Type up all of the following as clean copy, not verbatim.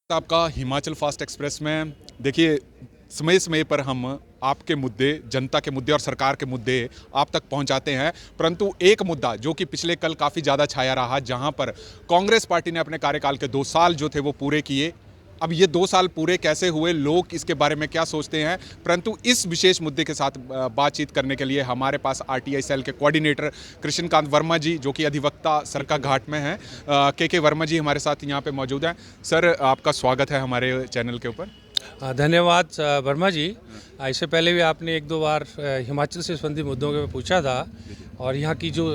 आपका Himachal fast express में देखिए समय समय पर हम आपके मुद्दे, जनता के मुद्दे और सरकार के मुद्दे आप तक पहुंचाते हैं। परंतु एक मुद्दा जो कि पिछले कल काफ़ी ज़्यादा छाया रहा, जहां पर कांग्रेस पार्टी ने अपने कार्यकाल के 2 साल जो थे वो पूरे किए। अब ये 2 साल पूरे कैसे हुए, लोग इसके बारे में क्या सोचते हैं, परंतु इस विशेष मुद्दे के साथ बातचीत करने के लिए हमारे पास आरटीआई सेल के कोऑर्डिनेटर कृष्णकांत वर्मा जी, जो कि अधिवक्ता सरका घाट में हैं, के वर्मा जी हमारे साथ यहाँ पे मौजूद हैं। सर, आपका स्वागत है हमारे चैनल के ऊपर। धन्यवाद वर्मा जी। इससे पहले भी आपने एक दो बार हिमाचल से संबंधित मुद्दों में पूछा था, और यहाँ की जो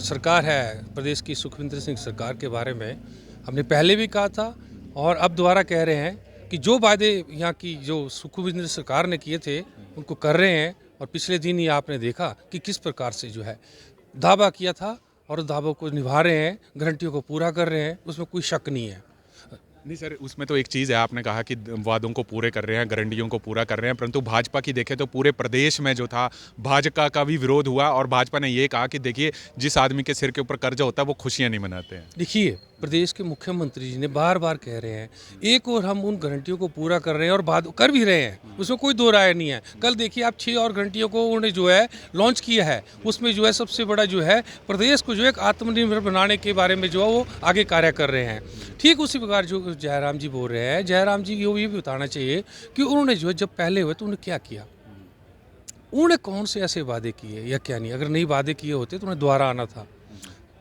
सरकार है, प्रदेश की सुखविंदर सिंह सरकार के बारे में हमने पहले भी कहा था और अब दोबारा कह रहे हैं कि जो वादे यहाँ की जो सुखविंदर सरकार ने किए थे उनको कर रहे हैं। और पिछले दिन ही आपने देखा कि किस प्रकार से जो है दावा किया था और उस दावों को निभा रहे हैं, गारंटियों को पूरा कर रहे हैं, उसमें कोई शक नहीं है। नहीं सर, उसमें तो एक चीज़ है, आपने कहा कि वादों को पूरे कर रहे हैं, गारंटियों को पूरा कर रहे हैं, परंतु भाजपा की देखें तो पूरे प्रदेश में जो था भाजपा का भी विरोध हुआ और भाजपा ने ये कहा कि देखिए, जिस आदमी के सिर के ऊपर कर्जा होता है वो खुशियां नहीं मनाते हैं। देखिए, प्रदेश के मुख्यमंत्री जी ने बार बार कह रहे हैं, एक और हम उन गारंटियों को पूरा कर रहे हैं और बाद कर भी रहे हैं, उसमें कोई दो राय नहीं है। कल देखिए आप 6 और गारंटियों को उन्होंने जो है लॉन्च किया है। उसमें जो है सबसे बड़ा जो है प्रदेश को जो है आत्मनिर्भर बनाने के बारे में जो है वो आगे कार्य कर रहे हैं। ठीक उसी प्रकार जो जयराम जी बोल रहे हैं, जयराम जी को ये भी बताना चाहिए कि उन्होंने जो है जब पहले हुए तो उन्होंने क्या किया, उन्होंने कौन से ऐसे वादे किए या क्या नहीं। अगर नहीं वादे किए होते तो उन्हें दोबारा आना था।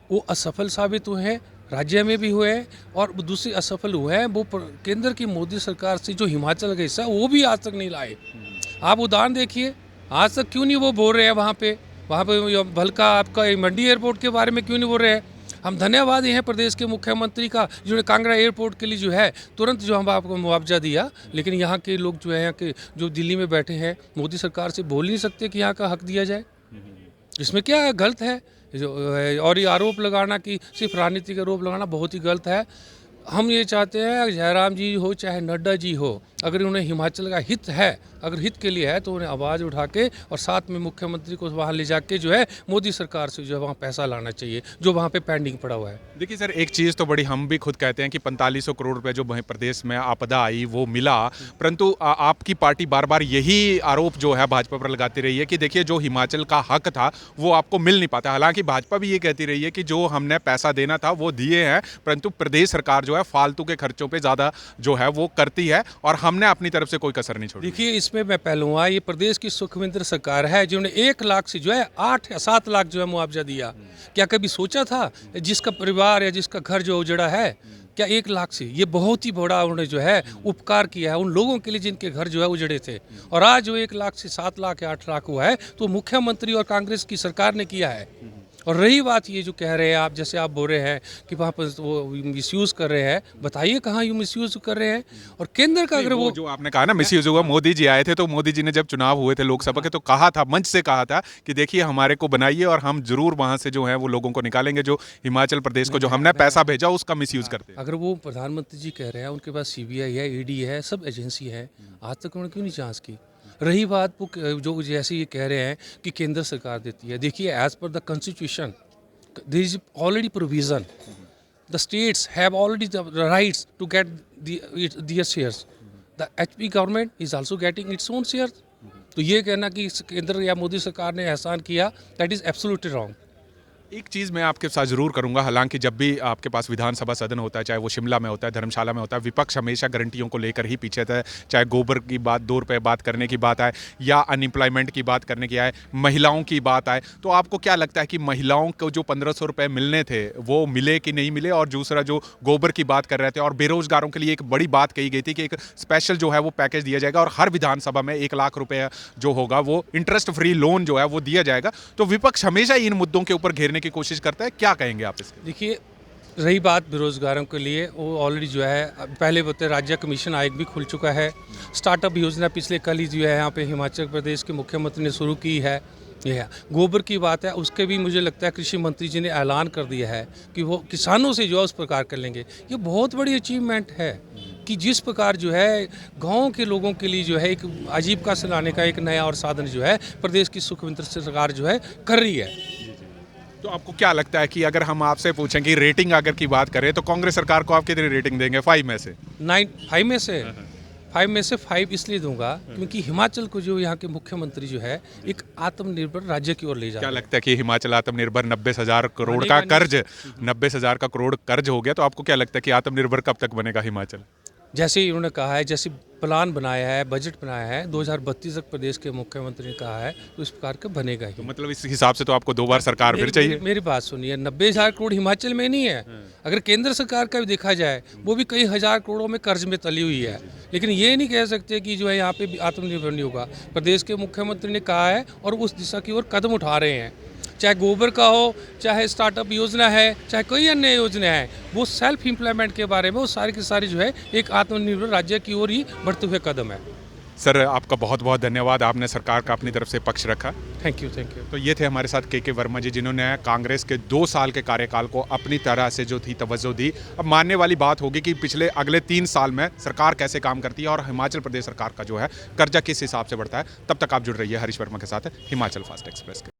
वो असफल साबित हुए हैं, राज्य में भी हुए हैं, और दूसरे असफल हुए हैं वो केंद्र की मोदी सरकार से जो हिमाचल का हिस्सा वो भी आज तक नहीं लाए। आप उदाहरण देखिए, आज तक क्यों नहीं वो बोल रहे हैं वहाँ पे भलका आपका मंडी एयरपोर्ट के बारे में क्यों नहीं बोल रहे हैं। हम धन्यवाद हैं प्रदेश के मुख्यमंत्री का, जिन्होंने कांगड़ा एयरपोर्ट के लिए जो है तुरंत जो हम आपको मुआवजा दिया। लेकिन यहाँ के लोग जो है, यहाँ के जो दिल्ली में बैठे हैं, मोदी सरकार से बोल नहीं सकते कि यहाँ का हक दिया जाए। इसमें क्या गलत है जो, और ये आरोप लगाना कि सिर्फ राजनीतिक आरोप लगाना बहुत ही गलत है। हम ये चाहते हैं जयराम जी हो चाहे नड्डा जी हो, अगर उन्हें हिमाचल का हित है, अगर हित के लिए है तो उन्हें आवाज़ उठा के और साथ में मुख्यमंत्री को वहाँ ले जाके जो है मोदी सरकार से जो है वहाँ पैसा लाना चाहिए जो वहाँ पे पेंडिंग पड़ा हुआ है। देखिए सर, एक चीज़ तो बड़ी हम भी खुद कहते हैं कि 4500 करोड़ रुपए जो वहीं प्रदेश में आपदा आई वो मिला, परंतु आपकी पार्टी बार बार यही आरोप जो है भाजपा पर लगाती रही है कि देखिए जो हिमाचल का हक था वो आपको मिल नहीं पाता। हालांकि भाजपा भी ये कहती रही है कि जो हमने पैसा देना था वो दिए हैं, परंतु प्रदेश सरकार जो है फालतू के खर्चों पर ज़्यादा जो है वो करती है और हमने अपनी तरफ से कोई कसर नहीं छोड़ी। देखिए, इसमें मैं पहलूँगा, ये प्रदेश की सुखविंदर सरकार है जिन्होंने 1 लाख से जो है 8 या 7 लाख जो है मुआवजा दिया। क्या कभी सोचा था जिसका परिवार या जिसका घर जो उजड़ा है, क्या 1 लाख से, ये बहुत ही बड़ा उन्होंने जो है उपकार किया है उन लोगों के लिए जिनके घर जो है उजड़े थे। और आज जो 1 लाख से 7 लाख या 8 लाख हुआ है तो मुख्यमंत्री और कांग्रेस की सरकार ने किया है। और रही बात ये जो कह रहे हैं आप, जैसे आप बोल रहे हैं कि वहाँ पर वो मिसयूज़ कर रहे हैं, बताइए कहाँ ये मिसयूज़ कर रहे हैं। और केंद्र का अगर वो जो आपने कहा ना मिसयूज हुआ, मोदी जी आए थे तो मोदी जी ने जब चुनाव हुए थे लोकसभा के तो कहा था, मंच से कहा था कि देखिए हमारे को बनाइए और हम जरूर वहां से जो है वो लोगों को निकालेंगे जो हिमाचल प्रदेश को जो हमने पैसा भेजा उसका मिसयूज करते हैं। अगर वो प्रधानमंत्री जी कह रहे हैं, उनके पास सीबीआई है, ईडी है, सब एजेंसी है, आज तक उन्होंने क्यों नहीं जांच की। रही बात वो जो जैसे ये कह रहे हैं कि केंद्र सरकार देती है, देखिए as per the constitution there is already provision, the states have already the rights to get their shares, the HP government is also getting its own shares। तो ये कहना कि केंद्र या मोदी सरकार ने एहसान किया, that is absolutely wrong। एक चीज़ मैं आपके साथ ज़रूर करूंगा, हालांकि जब भी आपके पास विधानसभा सदन होता है, चाहे वो शिमला में होता है, धर्मशाला में होता है, विपक्ष हमेशा गारंटियों को लेकर ही पीछे था। चाहे गोबर की बात, 2 रुपये बात करने की बात आए या अनएम्प्लॉयमेंट की बात करने की आए, महिलाओं की बात आए, तो आपको क्या लगता है कि महिलाओं को जो 1500 रुपये मिलने थे वो मिले कि नहीं मिले। और दूसरा जो गोबर की बात कर रहे थे और बेरोजगारों के लिए एक बड़ी बात कही गई थी कि एक स्पेशल जो है वो पैकेज दिया जाएगा और हर विधानसभा में 1 लाख रुपये जो होगा वो इंटरेस्ट फ्री लोन जो है वो दिया जाएगा। तो विपक्ष हमेशा इन मुद्दों के ऊपर घेरने की कोशिश करता है, क्या कहेंगे आप इसके? देखिए, रही बात बेरोजगारों के लिए, वो ऑलरेडी जो है पहले बोलते राज्य कमीशन आयोग भी खुल चुका है। स्टार्टअप योजना पिछले कल ही जो है यहाँ पे हिमाचल प्रदेश के मुख्यमंत्री ने शुरू की है। यह गोबर की बात है, उसके भी मुझे लगता है कृषि मंत्री जी ने ऐलान कर दिया है कि वो किसानों से जो है उस प्रकार कर लेंगे। ये बहुत बड़ी अचीवमेंट है कि जिस प्रकार जो है गाँव के लोगों के लिए जो है एक आजीविका से लाने का एक नया और साधन जो है प्रदेश की सुखविंदर सरकार जो है कर रही है। तो आपको क्या लगता है कि अगर हम आपसे पूछें कि रेटिंग अगर की बात करें तो कांग्रेस सरकार को आप कितनी रेटिंग देंगे 5 में से? 5 में से 5 इसलिए दूंगा क्योंकि हिमाचल को जो यहाँ के मुख्यमंत्री जो है एक आत्मनिर्भर राज्य की ओर ले जा क्या रहे हैं। लगता है कि हिमाचल आत्मनिर्भर 90,000 करोड़ बनेगा का कर्ज 90,000 का करोड़ कर्ज हो गया, तो आपको क्या लगता है कि आत्मनिर्भर कब तक बनेगा हिमाचल? जैसे उन्होंने कहा है, जैसे प्लान बनाया है, बजट बनाया है 2032 तक प्रदेश के मुख्यमंत्री ने कहा है, तो इस प्रकार का बनेगा ही। तो मतलब इस हिसाब से तो आपको 2 बार सरकार फिर चाहिए। मेरी बात सुनिए, 90,000 करोड़ हिमाचल में नहीं है। अगर केंद्र सरकार का भी देखा जाए, वो भी कई हजार करोड़ों में कर्ज में तली हुई है। लेकिन ये नहीं कह सकते कि जो है यहाँ पे भी आत्मनिर्भर नहीं होगा। प्रदेश के मुख्यमंत्री ने कहा है और उस दिशा की ओर कदम उठा रहे हैं। चाहे गोबर का हो, चाहे स्टार्टअप योजना है, चाहे कोई अन्य योजना है, वो सेल्फ इम्प्लॉयमेंट के बारे में वो सारी की सारी जो है एक आत्मनिर्भर राज्य की ओर ही बढ़ते हुए कदम है। सर आपका बहुत बहुत धन्यवाद, आपने सरकार का अपनी तरफ से पक्ष रखा। Thank you. तो ये थे हमारे साथ के वर्मा जी, जिन्होंने कांग्रेस के 2 साल के कार्यकाल को अपनी तरह से जो थी तवज्जो दी। अब मानने वाली बात होगी कि पिछले अगले 3 साल में सरकार कैसे काम करती है और हिमाचल प्रदेश सरकार का जो है कर्जा किस हिसाब से बढ़ता है। तब तक आप जुड़ रही है हरीश वर्मा के साथ हिमाचल फास्ट एक्सप्रेस के।